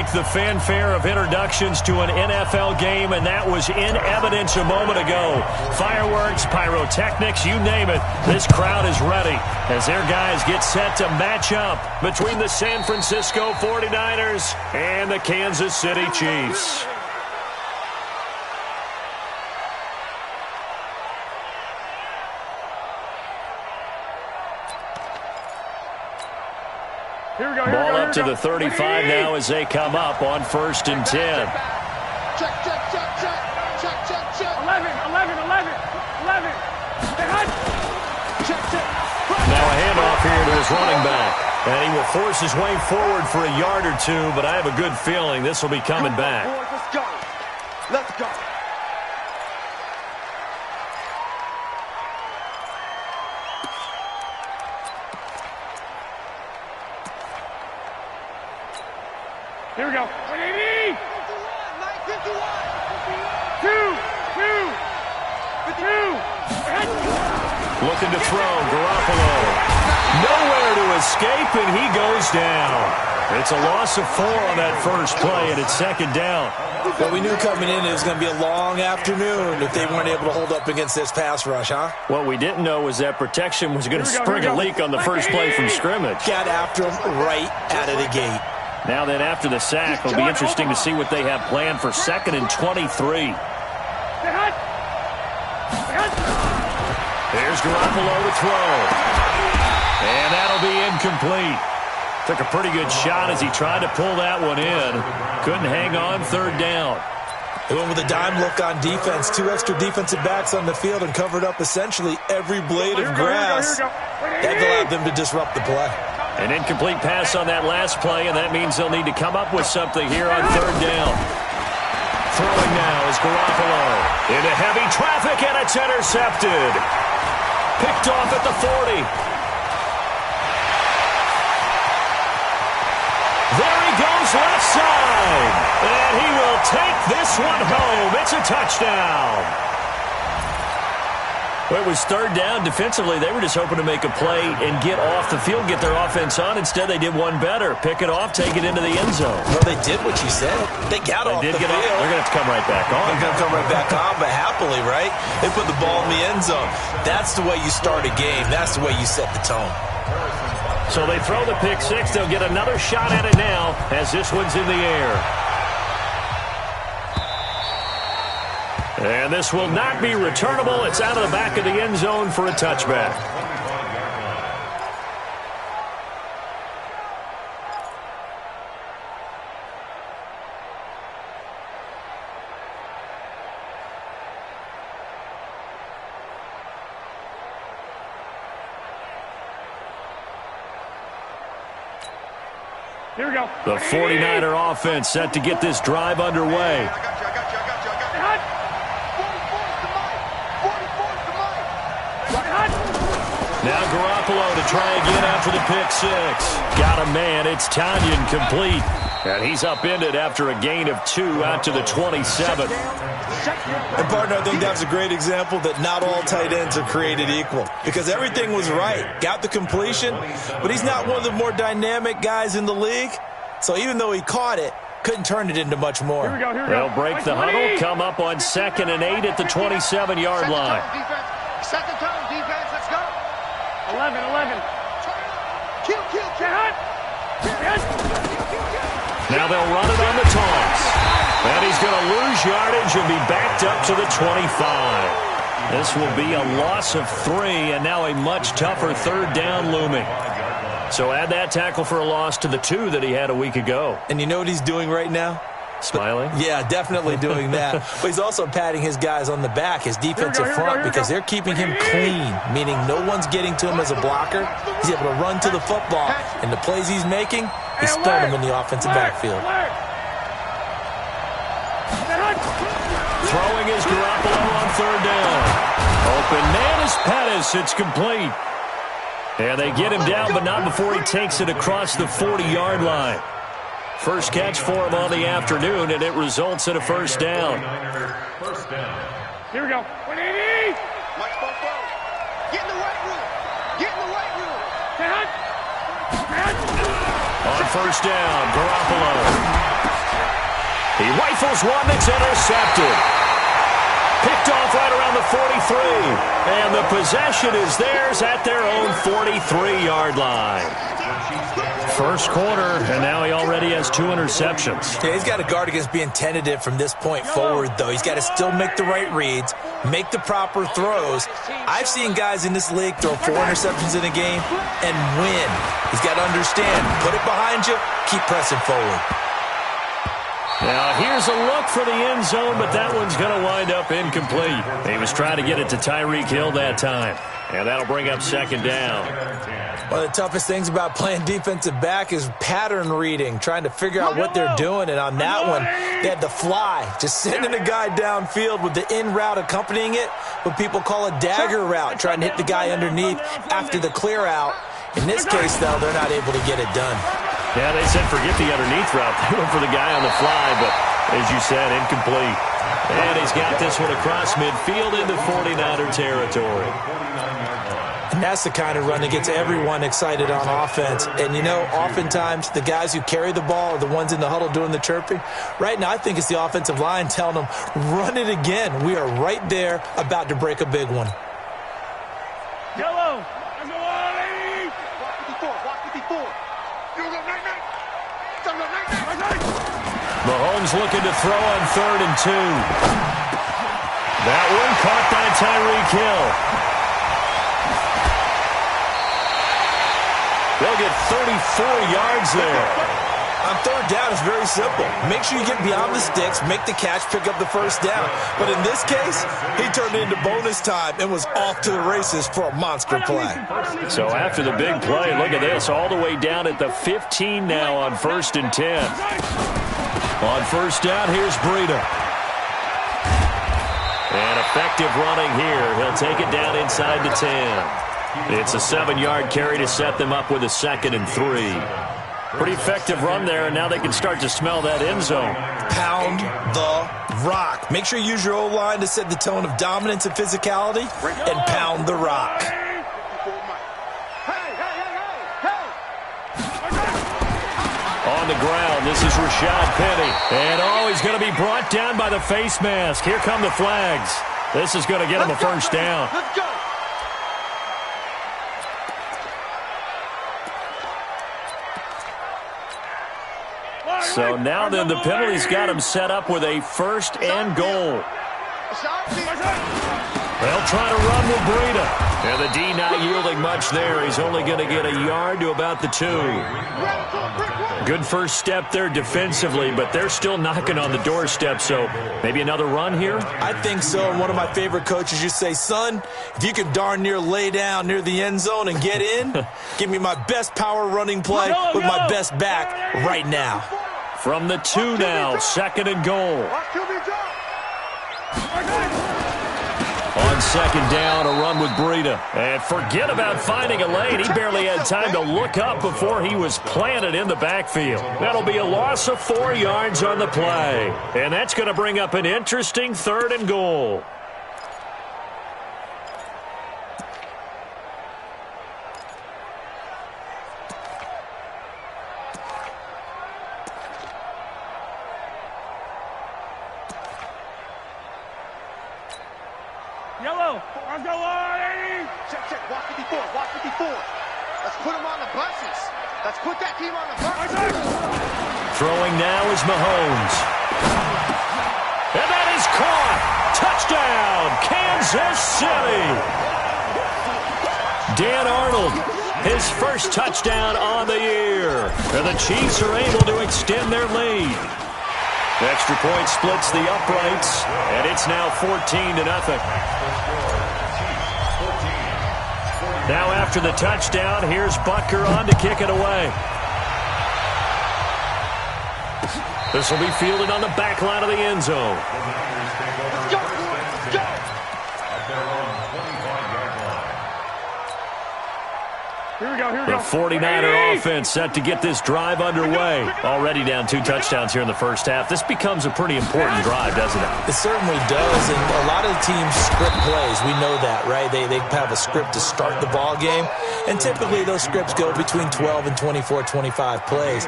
like the fanfare of introductions to an NFL game, and that was in evidence a moment ago. Fireworks, pyrotechnics, you name it. This crowd is ready as their guys get set to match up between the San Francisco 49ers and the Kansas City Chiefs. Ball up to the 35 now as they come up on 1st and 10. Check. 11. Now a handoff here to his running back. And he will force his way forward for a yard or two, but I have a good feeling this will be coming back. Let's go. Here we go. 180. 2. Looking to throw, Garoppolo. Nowhere to escape, and he goes down. It's a loss of 4 on that first play, and it's 2nd down. Well, we knew coming in it was going to be a long afternoon if they weren't able to hold up against this pass rush, huh? What we didn't know was that protection was going to spring a leak on the first play from scrimmage. Got after him right out of the gate. Now then, after the sack, it'll be interesting to see what they have planned for 2nd and 23. Here's Garoppolo to throw. And that'll be incomplete. Took a pretty good shot as he tried to pull that one in. Couldn't hang on 3rd down. They went with a dime look on defense. 2 extra defensive backs on the field and covered up essentially every blade of grass. That allowed them to disrupt the play. An incomplete pass on that last play, and that means they'll need to come up with something here on 3rd down. Throwing now is Garoppolo. Into heavy traffic, and it's intercepted. Picked off at the 40. There he goes left side. And he will take this one home. It's a touchdown. Well, it was 3rd down. Defensively, they were just hoping to make a play and get off the field, get their offense on. Instead, they did one better. Pick it off, take it into the end zone. Well, they did what you said. They got off the field. They're going to have to come right back on. They're going to come right back on, but happily, right? They put the ball in the end zone. That's the way you start a game. That's the way you set the tone. So they throw the pick 6. They'll get another shot at it now as this one's in the air. And this will not be returnable. It's out of the back of the end zone for a touchback. Here we go. The 49er offense set to get this drive underway. Now Garoppolo to try again after the pick 6. Got a man. It's Tanyan complete. And he's upended after a gain of 2 out to the 27. And, partner, I think that was a great example that not all tight ends are created equal. Because everything was right. Got the completion, but he's not one of the more dynamic guys in the league. So even though he caught it, couldn't turn it into much more. Here we go. They'll break the huddle, come up on 2nd and 8 at the 27-yard line. Second down defense, let's go. 11. Now they'll run it on the taunts. And he's going to lose yardage and be backed up to the 25. This will be a loss of 3, and now a much tougher 3rd down looming. So add that tackle for a loss to the 2 that he had a week ago. And you know what he's doing right now? Smiling? Yeah, definitely doing that. But he's also patting his guys on the back, his defensive front, because they're keeping him clean, meaning no one's getting to him as a blocker. He's able to run to the football, and the plays he's making, he's throwing them in the offensive backfield. Throwing is Garoppolo on 3rd down. Open man is Pettis. It's complete. And they get him down, but not before he takes it across the 40-yard line. First catch for him on the afternoon, and it results in a 1st down. Here we go. 180. Get in the weight room. On 1st down, Garoppolo. He rifles one that's intercepted. Picked off right around the 43. And the possession is theirs at their own 43-yard line. First quarter, and now he already has 2 interceptions. Yeah, he's got to guard against being tentative from this point forward, though. He's got to still make the right reads, make the proper throws. I've seen guys in this league throw 4 interceptions in a game and win. He's got to understand, put it behind you, keep pressing forward. Now, here's a look for the end zone, but that one's going to wind up incomplete. He was trying to get it to Tyreek Hill that time, and that'll bring up second down. One of the toughest things about playing defensive back is pattern reading, trying to figure out what they're doing. And on that one, they had the fly, just sending a guy downfield with the in route accompanying it, what people call a dagger route, trying to hit the guy underneath after the clear out. In this case, though, they're not able to get it done. Yeah, they said forget the underneath route. They went for the guy on the fly, but as you said, incomplete. And he's got this one across midfield into 49er territory. And that's the kind of run that gets everyone excited on offense. And, you know, oftentimes the guys who carry the ball are the ones in the huddle doing the chirping. Right now, I think it's the offensive line telling them, run it again. We are right there about to break a big one. Yellow. Mahomes looking to throw on 3rd and 2. That one caught by Tyreek Hill. They'll get 34 yards there. On 3rd down, it's very simple. Make sure you get beyond the sticks, make the catch, pick up the first down. But in this case, he turned it into bonus time and was off to the races for a monster play. So after the big play, look at this, all the way down at the 15 now on 1st and 10. On 1st down, here's Breida. And effective running here. He'll take it down inside the 10. It's a 7-yard carry to set them up with a 2nd and 3. Pretty effective run there, and now they can start to smell that end zone. Pound the rock. Make sure you use your O-line to set the tone of dominance and physicality, and pound the rock. On the ground, this is Rashad Penny. And he's going to be brought down by the face mask. Here come the flags. This is going to get him a first down. Let's go. So now then, the penalty's got him set up with a 1st and goal. They'll try to run with Breida. And the D not yielding much there. He's only going to get a yard to about the 2. Good first step there defensively, but they're still knocking on the doorstep, so maybe another run here? I think so, and one of my favorite coaches used to say, son, if you can darn near lay down near the end zone and get in, give me my best power running play with my best back right now. From the 2 now, 2nd and goal. On 2nd down, a run with Breida. And forget about finding a lane. He barely had time to look up before he was planted in the backfield. That'll be a loss of 4 yards on the play. And that's going to bring up an interesting 3rd and goal. Yellow. Let's go, Lonnie. Check. Watch 54. Let's put them on the buses. Let's put that team on the buses. Throwing now is Mahomes. And that is caught. Touchdown, Kansas City. Dan Arnold, his first touchdown on the year. And the Chiefs are able to extend their lead. Extra point splits the uprights, and it's now 14-0. Now after the touchdown, here's Butker on to kick it away. This will be fielded on the back line of the end zone. Let's go. Here we go. The 49er offense set to get this drive underway. Already down 2 touchdowns here in the first half. This becomes a pretty important drive, doesn't it? It certainly does, and a lot of the teams script plays. We know that, right? They have a script to start the ball game, and typically those scripts go between 12 and 24, 25 plays.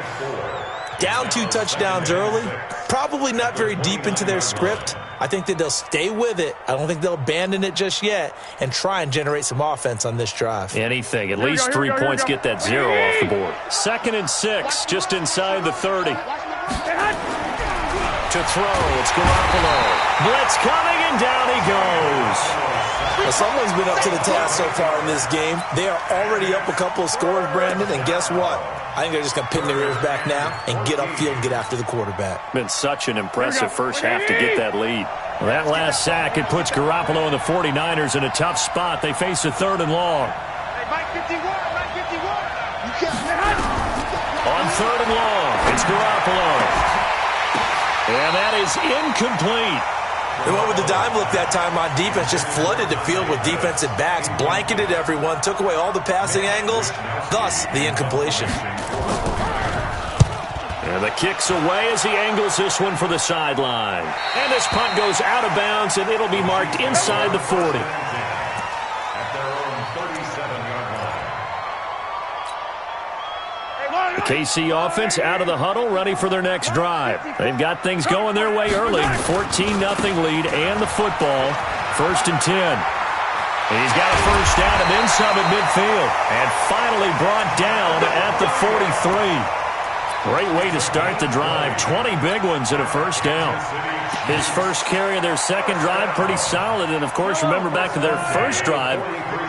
Down 2 touchdowns early, probably not very deep into their script. I think that they'll stay with it. I don't think they'll abandon it just yet and try and generate some offense on this drive. Anything. At least 3 points get that 0 off the board. 2nd and 6, just inside the 30. To throw, it's Garoppolo. Blitz coming, and down he goes. Well, someone's been up to the task so far in this game. They are already up a couple of scores, Brandon, and guess what? I think they're just going to pin their ears back now and get upfield and get after the quarterback. Been such an impressive first half to get that lead. Well, that last sack, it puts Garoppolo and the 49ers in a tough spot. They face a 3rd and long. Hey, Mike 51, Mike 51. You can't. On 3rd and long, it's Garoppolo. And that is incomplete. They went with the dime look that time on defense, just flooded the field with defensive backs, blanketed everyone, took away all the passing angles, thus the incompletion. And the kick's away as he angles this one for the sideline. And this punt goes out of bounds, and it'll be marked inside the 40. The KC offense out of the huddle, ready for their next drive. They've got things going their way early. 14-0 lead and the football. 1st and 10. He's got a first down and then some at midfield. And finally brought down at the 43. Great way to start the drive. 20 big ones and a first down. His first carry of their second drive, pretty solid. And, of course, remember back to their first drive,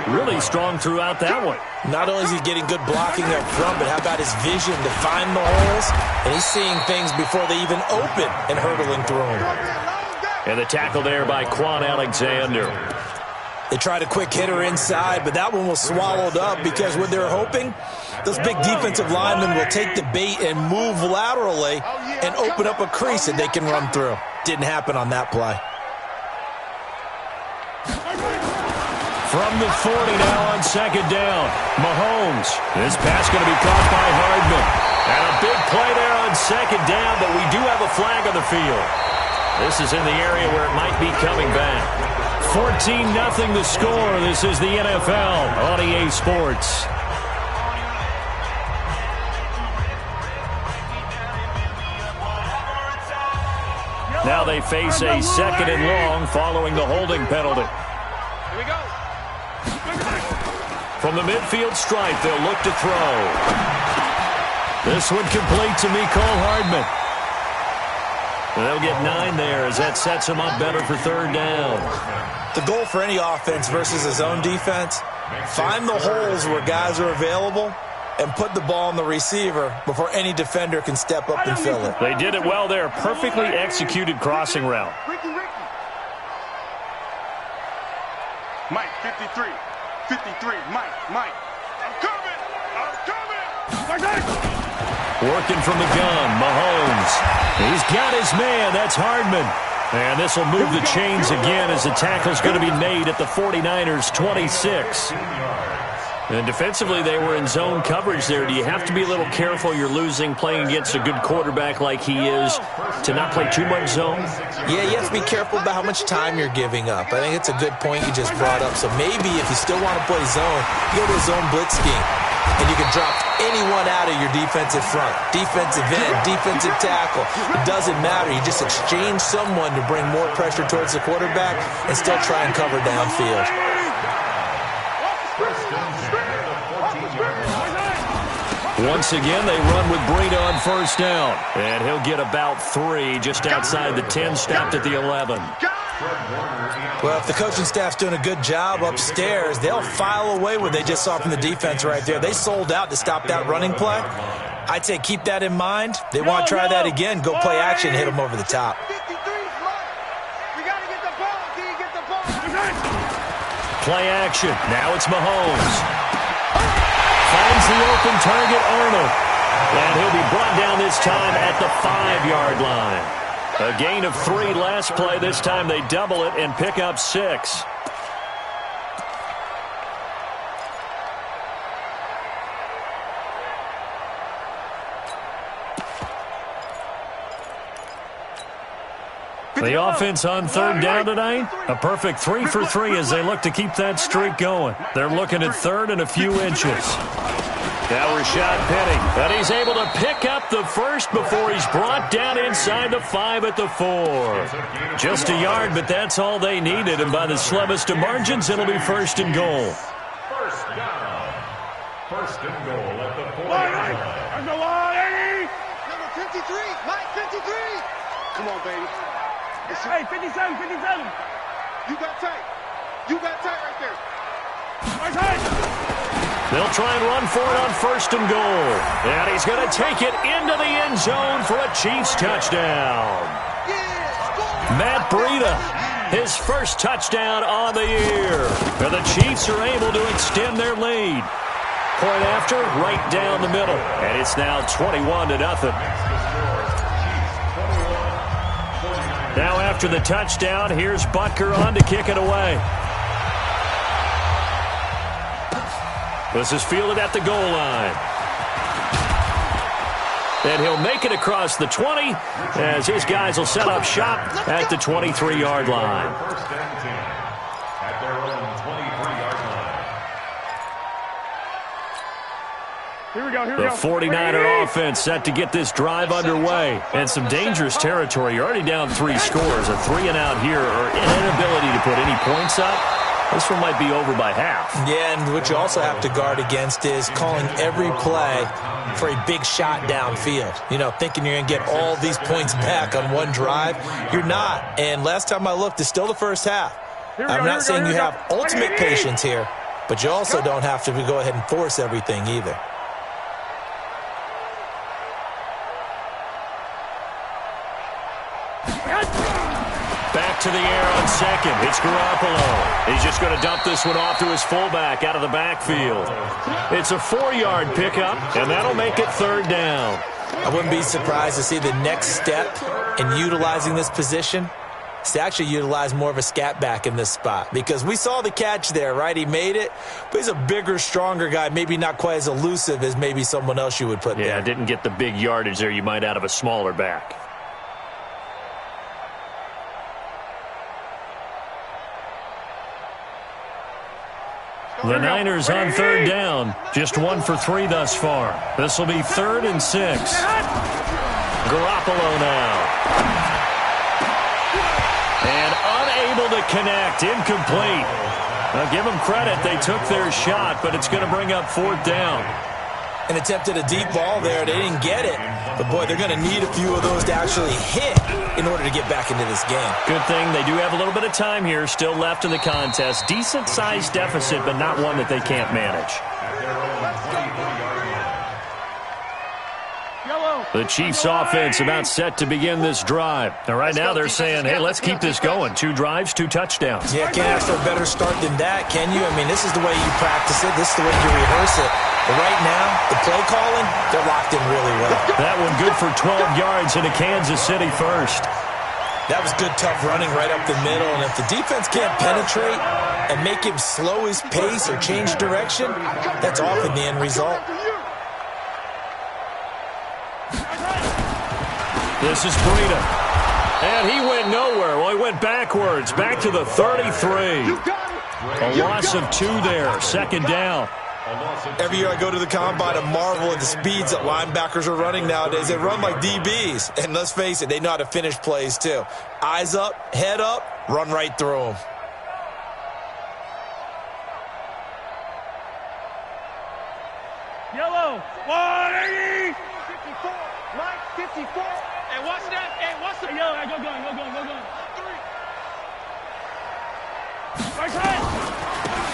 really strong throughout that one. Not only is he getting good blocking up front, but how about his vision to find the holes? And he's seeing things before they even open and hurdling through them. And the tackle there by Quan Alexander. They tried a quick hitter inside, but that one was swallowed up because what they're hoping, those big defensive linemen will take the bait and move laterally and open up a crease that they can run through. Didn't happen on that play. From the 40 now on 2nd down, Mahomes. This pass going to be caught by Hardman. And a big play there on 2nd down, but we do have a flag on the field. This is in the area where it might be coming back. 14-0 the score. This is the NFL on EA Sports. Now they face a 2nd and long following the holding penalty. Here we go. From the midfield stripe, they'll look to throw. This one complete to Mecole Hardman. They'll get 9 there as that sets them up better for 3rd down. The goal for any offense versus his own defense, find the holes where guys are available and put the ball on the receiver before any defender can step up and fill it. They did it well there. Perfectly executed crossing route. Ricky. Mike 53. 53. Mike. I'm coming. Working from the gun, Mahomes. He's got his man. That's Hardman. And this will move the chains again as the tackle's going to be made at the 49ers' 26. And defensively, they were in zone coverage there. Do you have to be a little careful? You're losing playing against a good quarterback like he is to not play too much zone? Yeah, you have to be careful about how much time you're giving up. I think it's a good point you just brought up. So maybe if you still want to play zone, you go to a zone blitz scheme. And you can drop anyone out of your defensive front, defensive end, defensive tackle. It doesn't matter. You just exchange someone to bring more pressure towards the quarterback and still try and cover downfield. Once again, they run with Breida on first down. And he'll get about 3 just outside the 10, stopped at the 11. Well, if the coaching staff's doing a good job upstairs, they'll file away what they just saw from the defense right there. They sold out to stop that running play. I'd say keep that in mind. They want to try that again, go play action, hit them over the top. Play action. Now it's Mahomes. Finds the open target, Arnold. And he'll be brought down this time at the 5-yard line. A gain of 3 last play. This time they double it and pick up 6. The offense on 3rd down tonight, a perfect 3 for 3 as they look to keep that streak going. They're looking at 3rd and a few inches. Now Rashad Penny, and he's able to pick up the first before he's brought down inside the 5 at the 4. Just a yard, but that's all they needed, and by the slimmest of margins, it'll be first and goal. First down. First and goal at the 4. Number 53, Mike 53. Come on, baby. Hey, 57, 57. You got tight. You got tight right there. Right side. They'll try and run for it on first and goal. And he's going to take it into the end zone for a Chiefs touchdown. Matt Breida, his first touchdown on the year. And the Chiefs are able to extend their lead. Point after, right down the middle. And it's now 21-0. Now after the touchdown, here's Butker on to kick it away. This is fielded at the goal line. And he'll make it across the 20 as his guys will set up shop at the 23-yard line. First and 10 at their own 23-yard line. Here we go, here we The go. 49er offense set to get this drive underway. And some dangerous territory. You're already down 3 scores. A 3-and-out here or an inability to put any points up. This one might be over by half. Yeah, and what you also have to guard against is calling every play for a big shot downfield. You know, thinking you're going to get all these points back on one drive. You're not. And last time I looked, it's still the first half. I'm not saying you have ultimate patience here, but you also don't have to go ahead and force everything either. Back to the air on second. It's Garoppolo. He's just going to dump this one off to his fullback out of the backfield. It's a 4-yard pickup, and that'll make it third down. I wouldn't be surprised to see the next step in utilizing this position is to actually utilize more of a scat back in this spot, because we saw the catch there, right? He made it, but he's a bigger, stronger guy, maybe not quite as elusive as maybe someone else you would put there. Yeah, didn't get the big yardage there you might out of a smaller back. The Niners on third down. Just 1 for 3 thus far. This will be 3rd and 6. Garoppolo now. And unable to connect. Incomplete. Now give them credit. They took their shot, but it's going to bring up 4th down. And attempted a deep ball there. They didn't get it. But, boy, they're going to need a few of those to actually hit in order to get back into this game. Good thing they do have a little bit of time here still left in the contest. Decent-sized deficit, but not one that they can't manage. The Chiefs offense about set to begin this drive. Now, right now they're saying, hey, let's keep this going. 2 drives, 2 touchdowns. Yeah, can't ask for a better start than that, can you? I mean, this is the way you practice it. This is the way you rehearse it. But right now, the play calling, they're locked in really well. That one good for 12 yards into Kansas City first. That was good, tough running right up the middle. And if the defense can't penetrate and make him slow his pace or change direction, that's often the end result. This is Breida. And he went nowhere. Well, he went backwards, back to the 33. A loss of 2 there, 2nd down. Every year I go to the combine and marvel at the speeds that linebackers are running nowadays. They run like DBs. And let's face it, they know how to finish plays too. Eyes up, head up, run right through them. Yellow. 180. 54, Mike 54. And watch that. And watch the Yellow. Go going. Right side.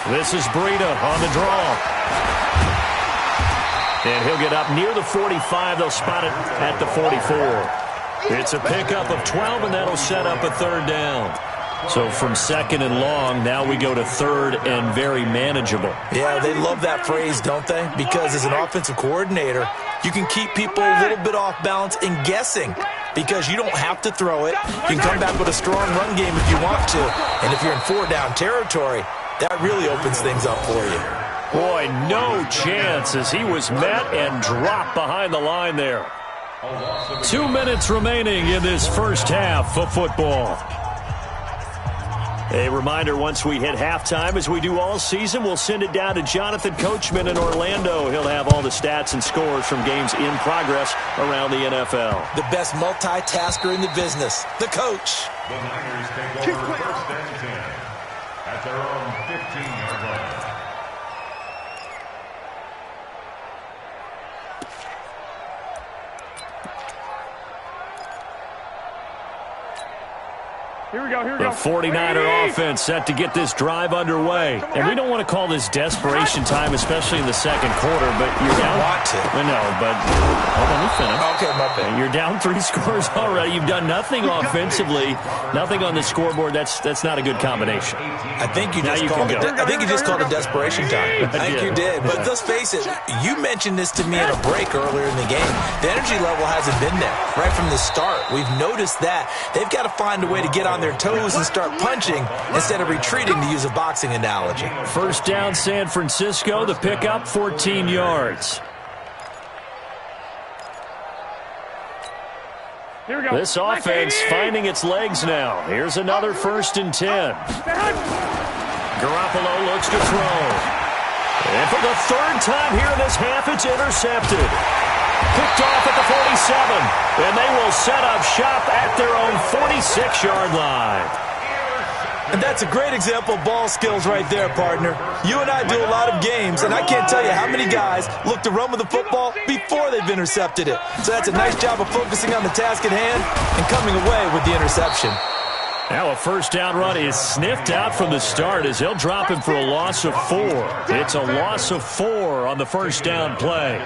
This is Breida on the draw. And he'll get up near the 45. They'll spot it at the 44. It's a pickup of 12, and that'll set up a 3rd down. So from 2nd and long, now we go to 3rd and very manageable. Yeah, they love that phrase, don't they? Because as an offensive coordinator, you can keep people a little bit off balance and guessing, because you don't have to throw it. You can come back with a strong run game if you want to. And if you're in 4-down territory, that really opens things up for you. Boy, no chance as he was met and dropped behind the line there. 2 minutes remaining in this first half of football. A reminder, once we hit halftime, as we do all season, we'll send it down to Jonathan Coachman in Orlando. He'll have all the stats and scores from games in progress around the NFL. The best multitasker in the business, the coach. The Niners take over first and 10 at their own 15-yard line. Here we go, here we The go. 49er offense set to get this drive underway. And we don't want to call this desperation time, especially in the second quarter, but you're down. Want to. No, but hold on, let me finish. Okay, my bad. You're down 3 scores already. You've done nothing offensively, nothing on the scoreboard. That's not a good combination. I think you Now just you called can it. go. I think you just called it desperation time. I think you did. But let's face it. You mentioned this to me in a break earlier in the game. The energy level hasn't been there right from the start. We've noticed that they've got to find a way to get on their toes and start punching instead of retreating, to use a boxing analogy. First down, San Francisco. The pickup, 14 yards. Here we go. This offense finding its legs now. Here's another 1st and 10. Garoppolo looks to throw. And for the 3rd time here in this half, it's intercepted. Picked off at the 47. And they will set up shop at their own 46-yard line. And that's a great example of ball skills right there, partner. You and I do a lot of games, and I can't tell you how many guys look to run with the football before they've intercepted it. So that's a nice job of focusing on the task at hand and coming away with the interception. Now a first down run is sniffed out from the start as he'll drop him for a loss of 4. It's a loss of 4 on the first down play.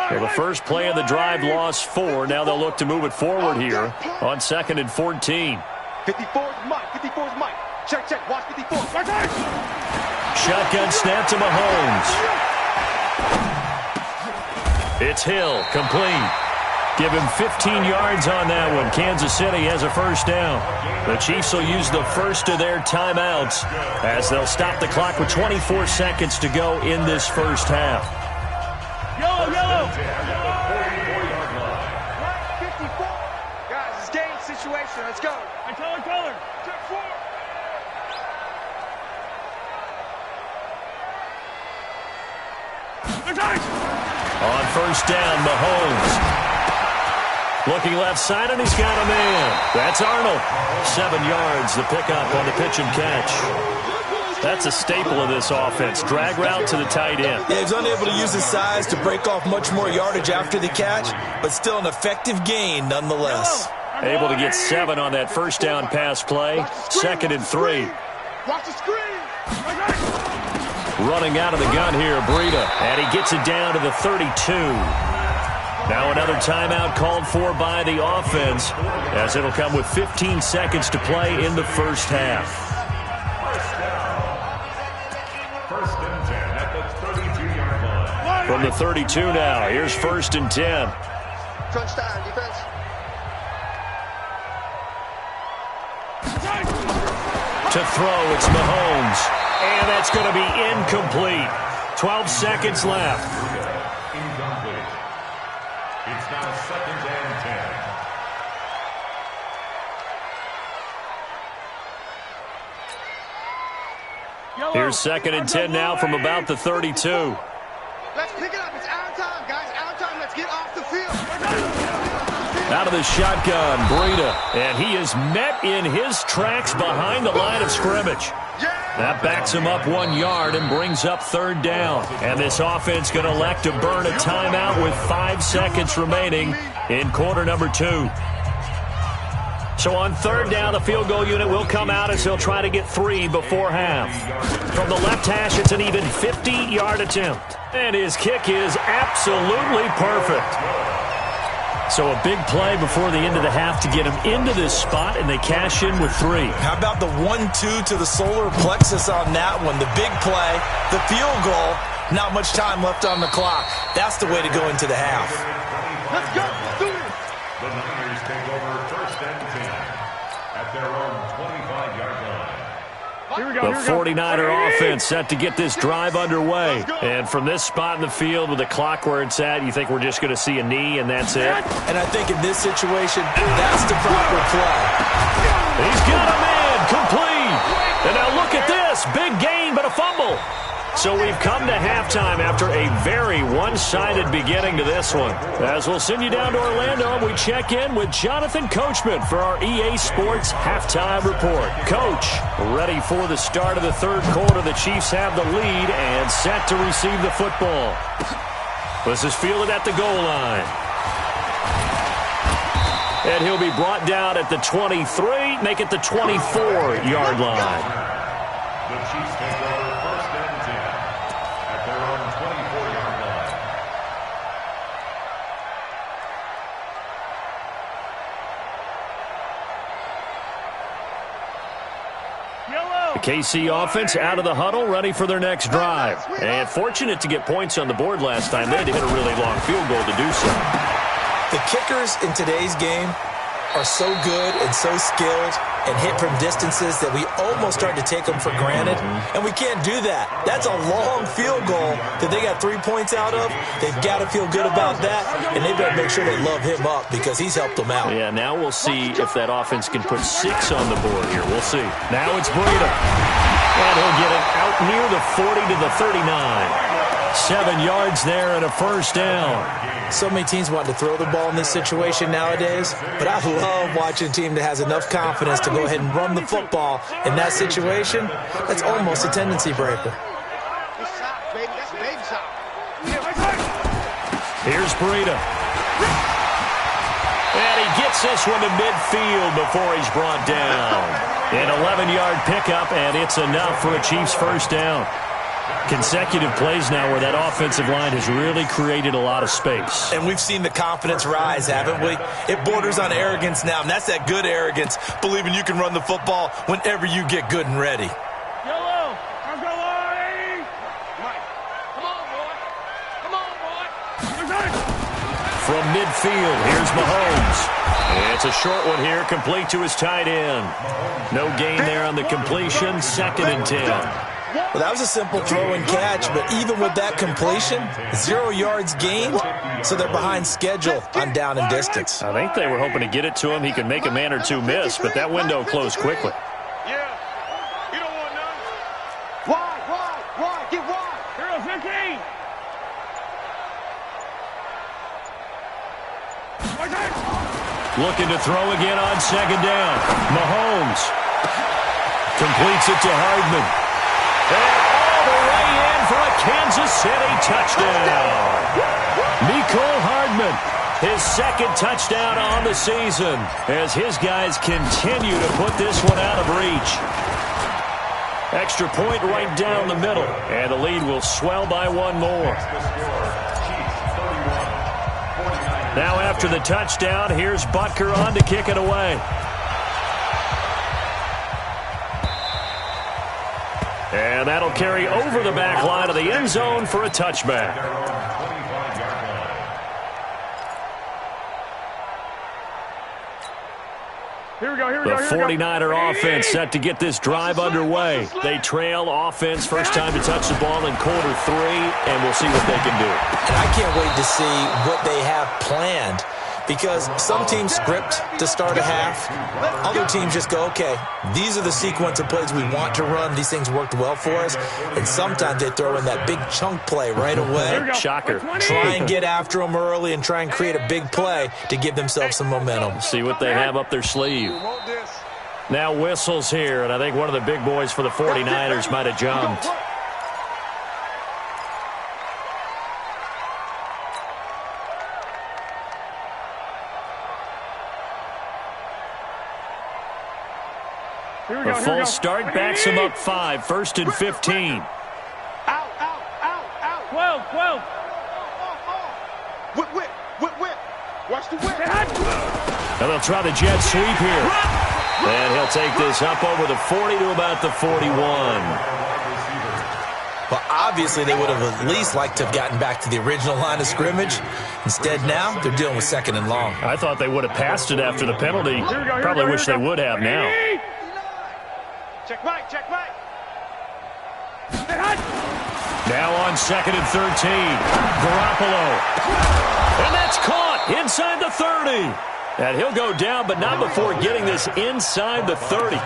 So the first play of the drive lost 4. Now they'll look to move it forward here on 2nd and 14. 54's Mike. 54's Mike. Check, check. Watch 54. Shotgun snap to Mahomes. It's Hill, complete. Give him 15 yards on that one. Kansas City has a first down. The Chiefs will use the first of their timeouts as they'll stop the clock with 24 seconds to go in this first half. Yellow, yellow. 54. Guys, it's game situation. Let's go. I color. Check 4. On first down, Mahomes. Looking left side, and he's got a man. That's Arnold. 7 yards, the pickup on the pitch and catch. That's a staple of this offense. Drag route to the tight end. Yeah, he's unable to use his size to break off much more yardage after the catch, but still an effective gain nonetheless. Able to get 7 on that first down pass play. 2nd and 3. Watch the screen. Running out of the gun here, Breida. And he gets it down to the 32. Now another timeout called for by the offense, as it'll come with 15 seconds to play in the first half. First and 10 at the 32-yard line. From the 32 now, here's 1st and 10. Crunch time, defense. To throw, it's Mahomes. And that's going to be incomplete. 12 seconds left. Incomplete. It's now 2nd and 10. Yellow. Here's 2nd and 10 now from about the 32. Let's pick it up. It's out of time, guys. Out of time. Let's get off the field. Out of the shotgun, Breida. And he is met in his tracks behind the line of scrimmage. That backs him up 1 yard and brings up 3rd down. And this offense going to elect to burn a timeout with 5 seconds remaining in quarter number 2. So on 3rd down, the field goal unit will come out as he'll try to get 3 before half. From the left hash, it's an even 50-yard attempt. And his kick is absolutely perfect. So a big play before the end of the half to get him into this spot, and they cash in with 3. How about the 1-2 to the solar plexus on that one? The big play, the field goal, not much time left on the clock. That's the way to go into the half. Let's go. Let's do it. The Niners take over 1st and 10 at their own 25-yard line. The 49er offense set to get this drive underway. And from this spot in the field with the clock where it's at, you think we're just going to see a knee and that's it? And I think in this situation, that's the proper play. He's got a man complete. And now look at this. Big gain, but a fumble. So we've come to halftime after a very one-sided beginning to this one. As we'll send you down to Orlando, and we check in with Jonathan Coachman for our EA Sports Halftime Report. Coach, ready for the start of the third quarter. The Chiefs have the lead and set to receive the football. This is fielded at the goal line. And he'll be brought down at the 23, make it the 24-yard line. The Chiefs take over first and 10 at their own 24-yard line. The KC offense out of the huddle, ready for their next drive. And fortunate to get points on the board last time. They had to hit a really long field goal to do so. The kickers in today's game are so good and so skilled and hit from distances that we almost start to take them for granted. And we can't do that. That's a long field goal that they got 3 points out of. They've got to feel good about that, and they better make sure they love him up because he's helped them out. Yeah, now we'll see if that offense can put 6 on the board here. We'll see. Now it's Breida. And he'll get it out near the 40 to the 39. 7 yards there and a first down. So many teams want to throw the ball in this situation nowadays, but I love watching a team that has enough confidence to go ahead and run the football in that situation. That's almost a tendency breaker. Here's Breida. And he gets this one to midfield before he's brought down. An 11-yard pickup, and it's enough for a Chiefs first down. Consecutive plays now where that offensive line has really created a lot of space. And we've seen the confidence rise, haven't we? It borders on arrogance now, and that's that good arrogance, believing you can run the football whenever you get good and ready. Yellow, I'm going. Mike, come on, boy. Come on, boy. From midfield, here's Mahomes. It's a short one here, complete to his tight end. No gain there on the completion, 2nd and 10. Well, that was a simple throw and catch, but even with that completion, 0 yards gained, so they're behind schedule on down and distance. I think they were hoping to get it to him. He could make a man or two miss, but that window closed quickly. Yeah. You don't want none. Wide. Get wide. 0-15. Looking to throw again on 2nd down. Mahomes completes it to Hardman. And all the way in for a Kansas City touchdown. Mecole Hardman, his 2nd touchdown on the season as his guys continue to put this one out of reach. Extra point right down the middle, and the lead will swell by 1 more. Now after the touchdown, here's Butker on to kick it away. And that'll carry over the back line of the end zone for a touchback. Here we go. The 49er offense set to get this drive underway. They trail offense, first time to touch the ball in quarter 3, and we'll see what they can do. And I can't wait to see what they have planned, because some teams script to start a half. Other teams just go, okay, these are the sequence of plays we want to run. These things worked well for us. And sometimes they throw in that big chunk play right away. Shocker. Try and get after them early and try and create a big play to give themselves some momentum. See what they have up their sleeve. Now whistles here, and I think one of the big boys for the 49ers might have jumped. A false start backs him up 5, 1st and 15. Out. 12. Whip. Watch the whip. And they'll try the jet sweep here. And he'll take this up over the 40 to about the 41. Well, obviously they would have at least liked to have gotten back to the original line of scrimmage. Instead now, they're dealing with 2nd and long. I thought they would have passed it after the penalty. Probably wish they would have now. Check Mike. Now on 2nd and 13. Garoppolo. And that's caught inside the 30. And he'll go down, but not before getting this inside the 30.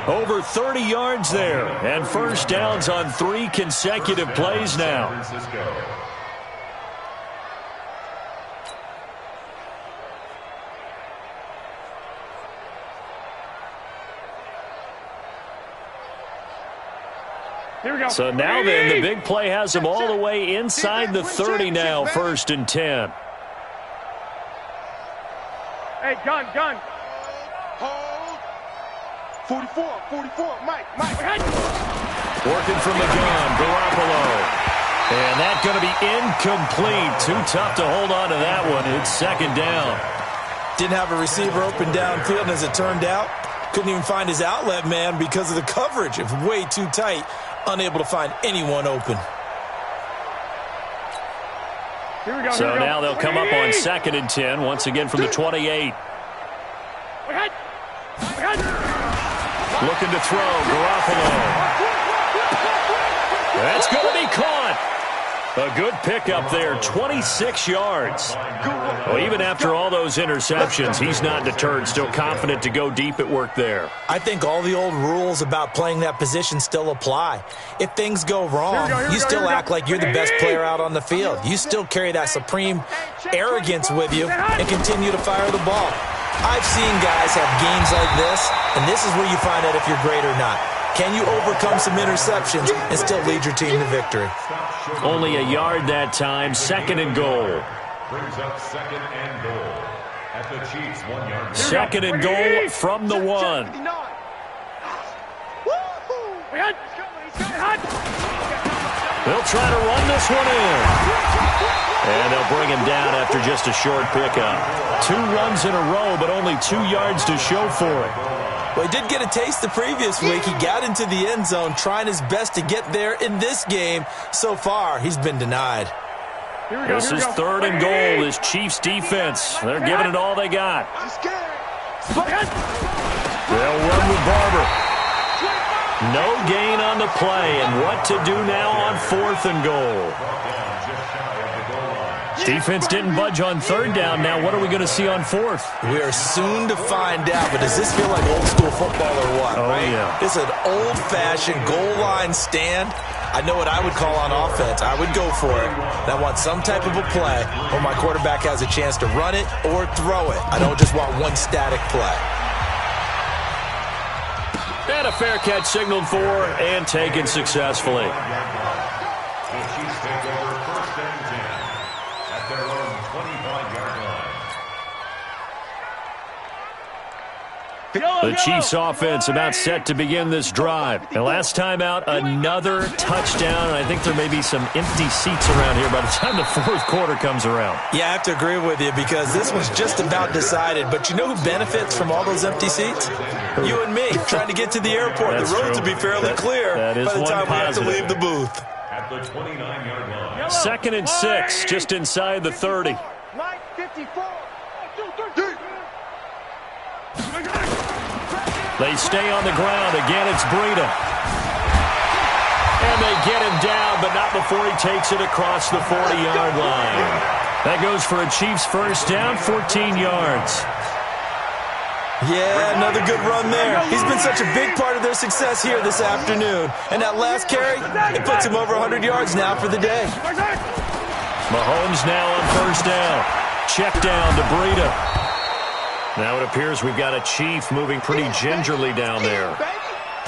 Over 30 yards there. And first downs on 3 consecutive plays now. Here we go. So now then, the big play has him all the way inside the 30 now, 1st and 10. Hey, gun. Hold. 44, Mike. Working from the gun, Garoppolo. And that's going to be incomplete. Too tough to hold on to that one. It's 2nd down. Didn't have a receiver open downfield, and as it turned out, couldn't even find his outlet man because of the coverage. It was way too tight, unable to find anyone open. Here we go. So now they'll come up on 2nd and 10, once again from the 28. Looking to throw, Garoppolo. That's going to be caught. A good pickup there, 26 yards. Well, even after all those interceptions, he's not deterred, still confident to go deep at work there. I think all the old rules about playing that position still apply. If things go wrong, you still act like you're the best player out on the field. You still carry that supreme arrogance with you and continue to fire the ball. I've seen guys have games like this, and this is where you find out if you're great or not. Can you overcome some interceptions and still lead your team to victory? Only a yard that time, 2nd and goal. Brings up 2nd and goal at the Chiefs' 1 yard. 2nd and goal from the 1. They'll try to run this one in. And they'll bring him down after just a short pickup. 2 runs in a row, but only 2 yards to show for it. Well, he did get a taste the previous week. He got into the end zone, trying his best to get there in this game. So far, he's been denied. This is 3rd and goal, this Chiefs defense. They're giving it all they got. They'll run with Barber. No gain on the play, and what to do now on 4th and goal. Defense didn't budge on 3rd down. Now what are we going to see on 4th? We are soon to find out, but does this feel like old school football or what? Oh, right? Yeah. It's an old-fashioned goal line stand. I know what I would call on offense. I would go for it. And I want some type of a play where my quarterback has a chance to run it or throw it. I don't just want one static play. And a fair catch signaled for and taken successfully. The Chiefs take over 1st and 10 at their own 25-yard line. The Chiefs offense about set to begin this drive. And last time out, another touchdown. And I think there may be some empty seats around here by the time the 4th quarter comes around. Yeah, I have to agree with you because this was just about decided. But you know who benefits from all those empty seats? You and me, trying to get to the airport. That's the roads true. will be fairly clear that is by the one time positive. we have to leave the booth. At the 29-yard line. 2nd and 6, just inside the 30. Mike, 54. They stay on the ground. Again, it's Breida. And they get him down, but not before he takes it across the 40-yard line. That goes for a Chiefs first down, 14 yards. Yeah, another good run there. He's been such a big part of their success here this afternoon. And that last carry, it puts him over 100 yards now for the day. Mahomes now on first down. Check down to Breida. Now it appears we've got a Chief moving pretty gingerly down there.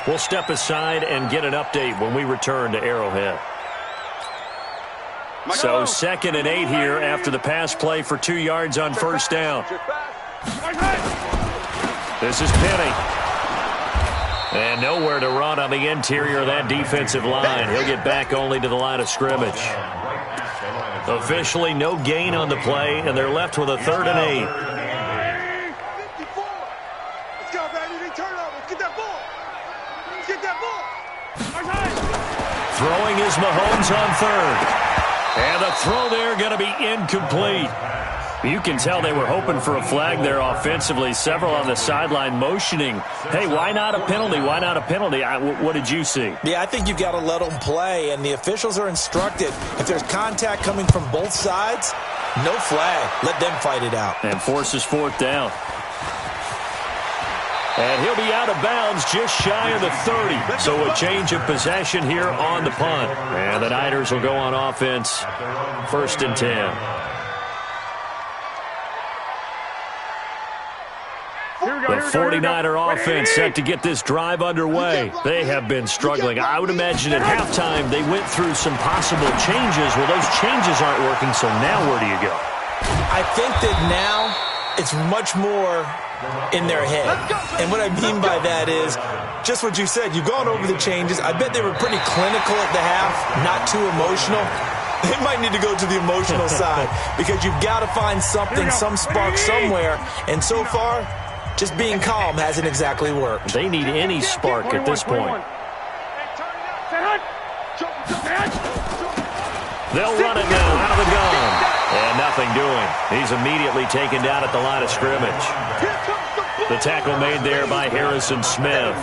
We'll step aside and get an update when we return to Arrowhead. So 2nd and 8 here after the pass play for 2 yards on first down. This is Penny. And nowhere to run on the interior of that defensive line. He'll get back only to the line of scrimmage. Officially no gain on the play, and they're left with a 3rd and 8. Let's go, baby. Turnover. Get that ball. Get that ball. Throwing is Mahomes on 3rd. And the throw there going to be incomplete. You can tell they were hoping for a flag there offensively. Several on the sideline motioning, hey, why not a penalty? Why not a penalty? What did you see? Yeah, I think you've got to let them play, and the officials are instructed. If there's contact coming from both sides, no flag. Let them fight it out. And forces fourth down. And he'll be out of bounds just shy of the 30. So a change of possession here on the punt. And the Niners will go on offense, 1st and 10. The 49er offense set to get this drive underway. They have been struggling. I would imagine at halftime they went through some possible changes. Well, those changes aren't working, so now where do you go? I think that now it's much more in their head. And what I mean by that is just what you said. You've gone over the changes. I bet they were pretty clinical at the half, not too emotional. They might need to go to the emotional side because you've got to find something, some spark somewhere. And so far, just being calm hasn't exactly worked. They need any spark at this point. They'll run it now out of the gun. And nothing doing. He's immediately taken down at the line of scrimmage. The tackle made there by Harrison Smith.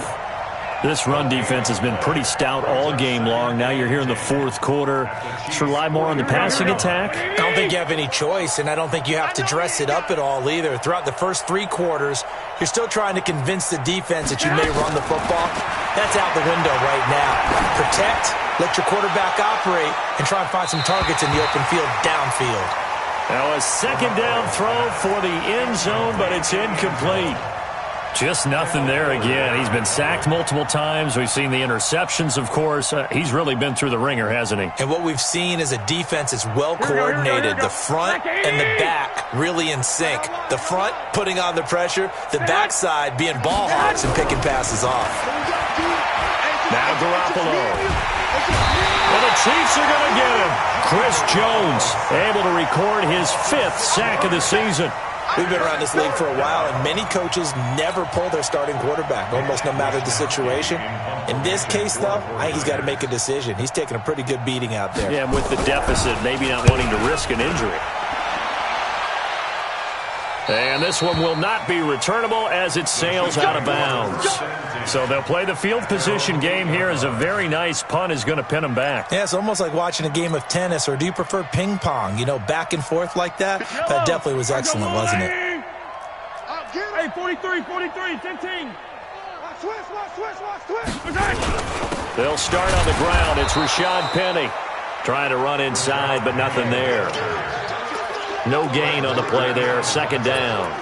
This run defense has been pretty stout all game long. Now you're here in the fourth quarter. Just rely more on the passing attack. I don't think you have any choice, and I don't think you have to dress it up at all either. Throughout the first 3 quarters, you're still trying to convince the defense that you may run the football. That's out the window right now. Protect, let your quarterback operate, and try and find some targets in the open field downfield. Now a second down throw for the end zone, but it's incomplete. Just nothing there again. He's been sacked multiple times. We've seen the interceptions, of course. He's really been through the ringer, hasn't he? And what we've seen is a defense that's well coordinated. The front and the back really in sync. The front putting on the pressure. The backside being ball hawks and picking passes off. Now Garoppolo. And the Chiefs are going to get him. Chris Jones able to record his 5th sack of the season. We've been around this league for a while, and many coaches never pull their starting quarterback, almost no matter the situation. In this case, though, I think he's got to make a decision. He's taking a pretty good beating out there. Yeah, and with the deficit, maybe not wanting to risk an injury. And this one will not be returnable as it sails out of bounds. So they'll play the field position game here as a very nice punt is going to pin them back. Yeah, it's almost like watching a game of tennis, or do you prefer ping pong? You know, back and forth like that? That definitely was excellent, wasn't it? Hey, 43, 15. They'll start on the ground. It's Rashad Penny trying to run inside, but nothing there. No gain on the play there. 2nd down.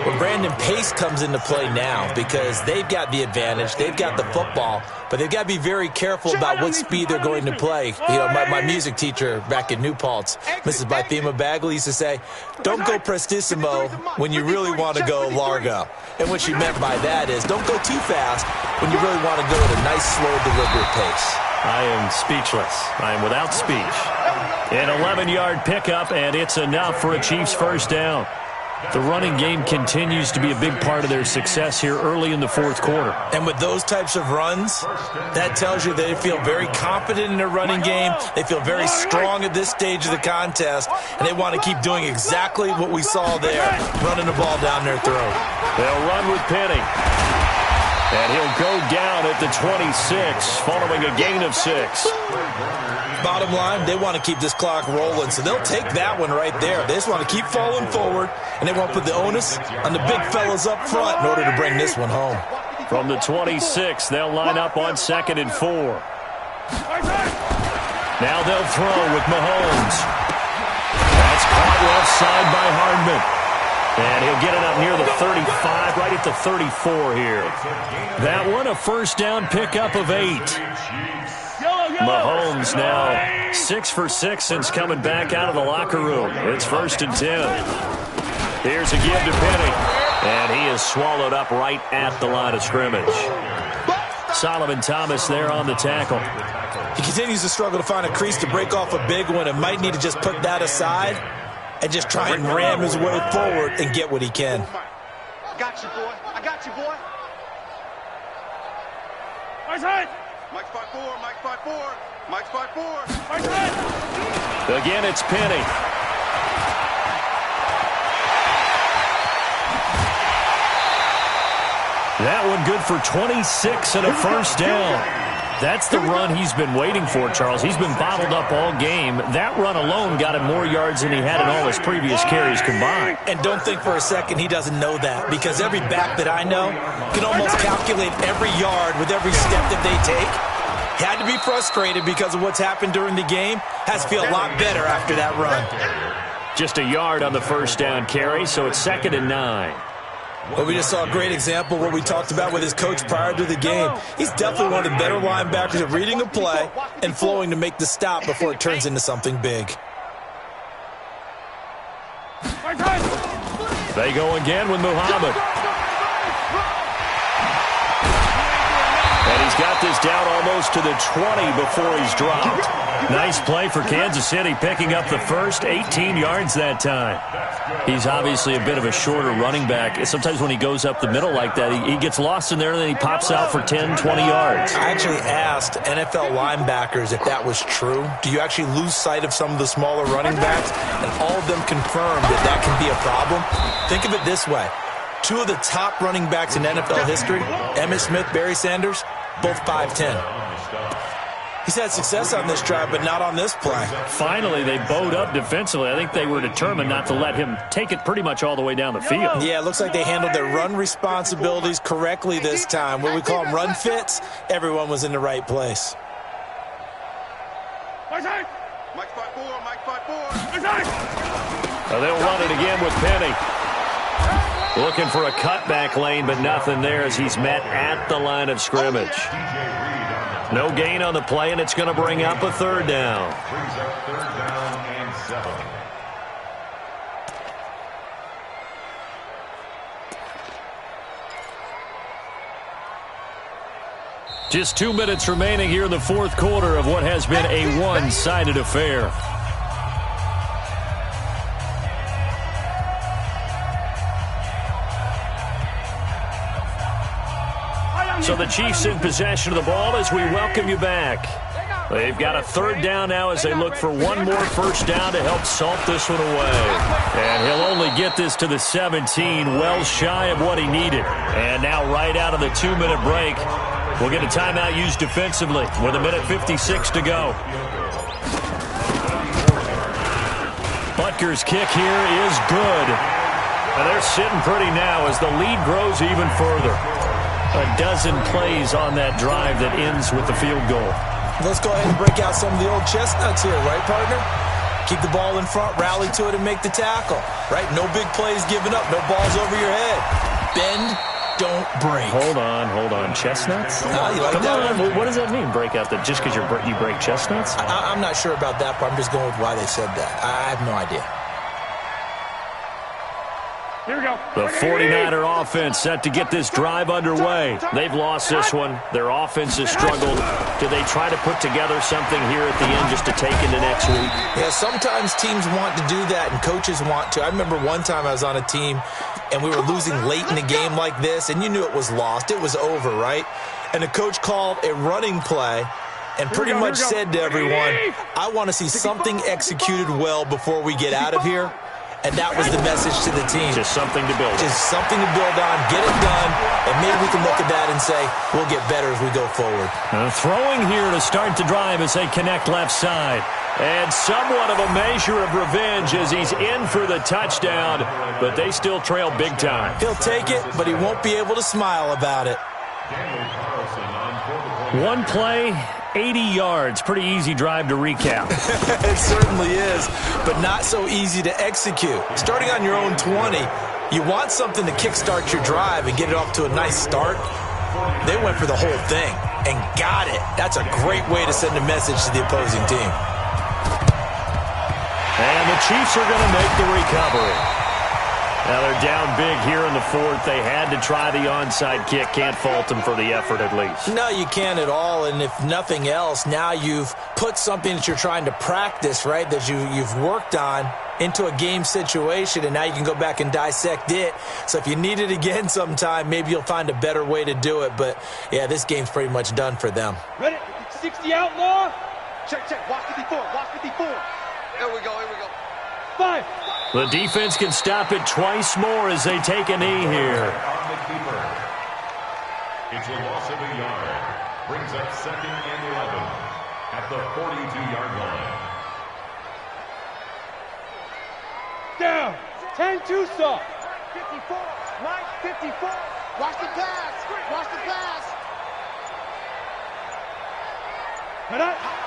Well, Brandon Pace comes into play now because they've got the advantage. They've got the football, but they've got to be very careful about what speed they're going to play. You know, my music teacher back in New Paltz, Mrs. Bythema Bagley, used to say, don't go prestissimo when you really want to go largo. And what she meant by that is don't go too fast when you really want to go at a nice, slow, deliberate pace. I am speechless. I am without speech. An 11-yard pickup, and it's enough for a Chiefs 1st down. The running game continues to be a big part of their success here early in the fourth quarter. And with those types of runs, that tells you they feel very confident in their running game. They feel very strong at this stage of the contest, and they want to keep doing exactly what we saw there, running the ball down their throat. They'll run with Penny. And he'll go down at the 26, following a gain of 6. Bottom line, they want to keep this clock rolling, so they'll take that one right there. They just want to keep falling forward, and they want to put the onus on the big fellas up front in order to bring this one home. From the 26, they'll line up on 2nd and 4. Now they'll throw with Mahomes. That's caught left side by Hardman. And he'll get it up near the 35, right at the 34 here. That one, a 1st down pickup of 8. Mahomes now 6 for 6 since coming back out of the locker room. It's 1st and 10. Here's a give to Penny. And he is swallowed up right at the line of scrimmage. Solomon Thomas there on the tackle. He continues to struggle to find a crease to break off a big one and might need to just put that aside and just try and ram his way forward and get what he can. I got you, boy. I got you, boy. Mike's 5'4", Mike's 5'4", Mike's 5'4". Again, it's Penny. good for 26 and a first down. That's the run he's been waiting for, Charles. He's been bottled up all game. That run alone got him more yards than he had in all his previous carries combined. And don't think for a second he doesn't know that, because every back that I know can almost calculate every yard with every step that they take. Had to be frustrated because of what's happened during the game. Has to feel a lot better after that run. Just a yard on the first down carry, so it's 2nd and 9. Well, we just saw a great example of what we talked about with his coach prior to the game. He's definitely one of the better linebackers at reading a play and flowing to make the stop before it turns into something big. They go again with Muhammad. And he's got this down almost to the 20 before he's dropped. Nice play for Kansas City, picking up the first, 18 yards that time. He's obviously a bit of a shorter running back. Sometimes when he goes up the middle like that, he gets lost in there, and then he pops out for 10, 20 yards. I actually asked NFL linebackers if that was true. Do you actually lose sight of some of the smaller running backs? And all of them confirmed that that can be a problem. Think of it this way. 2 of the top running backs in NFL history, Emmitt Smith, Barry Sanders, both 5'10". He's had success on this drive, but not on this play. Finally, they bowed up defensively. I think they were determined not to let him take it pretty much all the way down the field. Yeah, it looks like they handled their run responsibilities correctly this time. What we call them run fits, everyone was in the right place. Mike 5-4, Mike 5-4. They'll run it again with Penny. Looking for a cutback lane, but nothing there as he's met at the line of scrimmage. No gain on the play, and it's going to bring up a 3rd down. Brings up 3rd down and 7. Just 2 minutes remaining here in the 4th quarter of what has been a one-sided affair. So the Chiefs in possession of the ball as we welcome you back. They've got a 3rd down now as they look for one more first down to help salt this one away. And he'll only get this to the 17, well shy of what he needed. And now right out of the 2-minute break, we'll get a timeout used defensively with 1:56 to go. Butker's kick here is good. And they're sitting pretty now as the lead grows even further. A dozen plays on that drive that ends with the field goal. Let's go ahead and break out some of the old chestnuts here, right, partner? Keep the ball in front, rally to it, and make the tackle, right? No big plays given up, no balls over your head. Bend, don't break. Hold on. Chestnuts? You like Come that on. What does that mean, break out? Just because you break chestnuts? I'm not sure about that, but I'm just going with why they said that. I have no idea. Here we go. The 49er offense set to get this drive underway. They've lost this one. Their offense has struggled. Do they try to put together something here at the end just to take into next week? Yeah, sometimes teams want to do that and coaches want to. I remember one time I was on a team and we were losing late in the game like this, and you knew it was lost. It was over, right? And the coach called a running play and pretty much said to everyone, I want to see something executed well before we get out of here. And that was the message to the team. Just something to build on. Just something to build on, get it done, and maybe we can look at that and say, we'll get better as we go forward. Throwing here to start the drive as they connect left side. And somewhat of a measure of revenge as he's in for the touchdown, but they still trail big time. He'll take it, but he won't be able to smile about it. One play, 80 yards. Pretty easy drive to recap. It certainly is, but not so easy to execute. Starting on your own 20, you want something to kickstart your drive and get it off to a nice start. They went for the whole thing and got it. That's a great way to send a message to the opposing team. And the Chiefs are going to make the recovery. Now they're down big here in the 4th. They had to try the onside kick. Can't fault them for the effort at least. No, you can't at all. And if nothing else, now you've put something that you're trying to practice, right, that you've worked on into a game situation, and now you can go back and dissect it. So if you need it again sometime, maybe you'll find a better way to do it. But, yeah, this game's pretty much done for them. Ready? 60 outlaw. Check. Watch 54. Watch 54. Here we go. 5. The defense can stop it twice more as they take a knee here. It's a loss of a yard. Brings up 2nd and 11 at the 42-yard line. Down. 10-2 stop. 54. Mike, 54. Watch the pass. Watch the pass.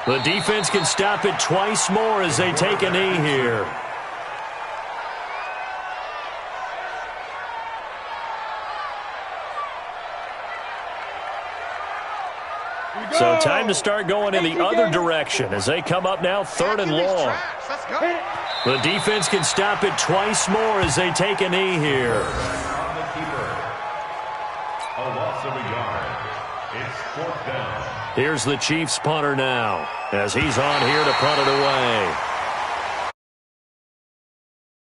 The defense can stop it twice more as they take a knee here. So time to start going in the other direction as they come up now 3rd and long. Let's go. The defense can stop it twice more as they take a knee here. On the keeper. A loss of a yard. It's 4th down. Here's the Chiefs punter now as he's on here to punt it away.